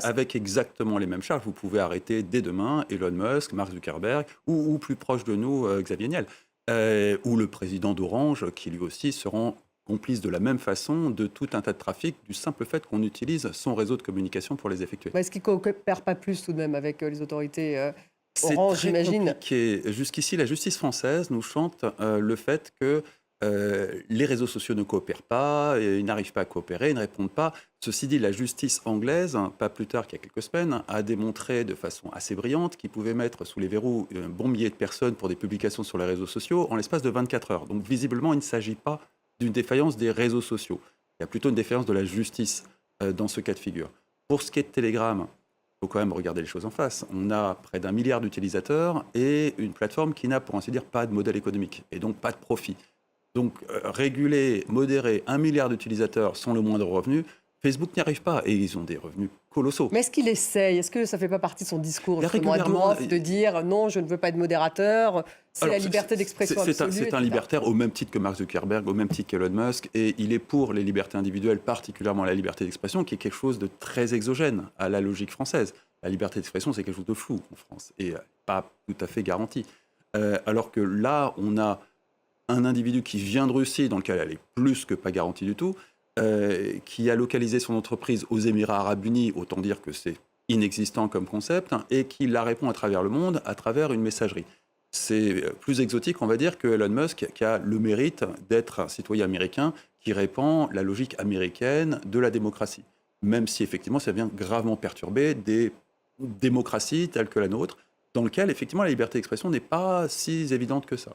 avec exactement les mêmes charges. Vous pouvez arrêter dès demain Elon Musk, Mark Zuckerberg ou plus proche de nous, Xavier Niel, ou le président d'Orange, qui lui aussi se rend complice de la même façon de tout un tas de trafic, du simple fait qu'on utilise son réseau de communication pour les effectuer. Est-ce qu'ils ne coopèrent pas plus tout de même avec les autorités C'est Orange, très j'imagine? compliqué. Jusqu'ici, la justice française nous chante le fait que les réseaux sociaux ne coopèrent pas, et ils n'arrivent pas à coopérer, ils ne répondent pas. Ceci dit, la justice anglaise, pas plus tard qu'il y a quelques semaines, a démontré de façon assez brillante qu'ils pouvaient mettre sous les verrous un bon millier de personnes pour des publications sur les réseaux sociaux en l'espace de 24 heures. Donc visiblement, il ne s'agit pas d'une défaillance des réseaux sociaux. Il y a plutôt une défaillance de la justice dans ce cas de figure. Pour ce qui est de Telegram, il faut quand même regarder les choses en face. On a près d'1 milliard d'utilisateurs et une plateforme qui n'a, pour ainsi dire, pas de modèle économique et donc pas de profit. Donc réguler, modérer 1 milliard d'utilisateurs sans le moindre revenu, Facebook n'y arrive pas et ils ont des revenus colossaux. Mais est-ce qu'il essaye? Est-ce que ça ne fait pas partie de son discours Il y a justement à régulièrement, Dourov de dire non, je ne veux pas de modérateur, c'est la alors, liberté d'expression c'est absolue, c'est un etc. libertaire au même titre que Mark Zuckerberg, au même titre qu'Elon Musk, et il est pour les libertés individuelles, particulièrement la liberté d'expression, qui est quelque chose de très exogène à la logique française. La liberté d'expression, c'est quelque chose de flou en France, et pas tout à fait garanti. Alors que là, on a un individu qui vient de Russie, dans lequel elle est plus que pas garantie du tout, qui a localisé son entreprise aux Émirats Arabes Unis, autant dire que c'est inexistant comme concept, hein, et qui la répond à travers le monde à travers une messagerie. C'est plus exotique, on va dire, que Elon Musk, qui a le mérite d'être un citoyen américain qui répand la logique américaine de la démocratie. Même si effectivement ça vient gravement perturber des démocraties telles que la nôtre, dans lesquelles effectivement la liberté d'expression n'est pas si évidente que ça.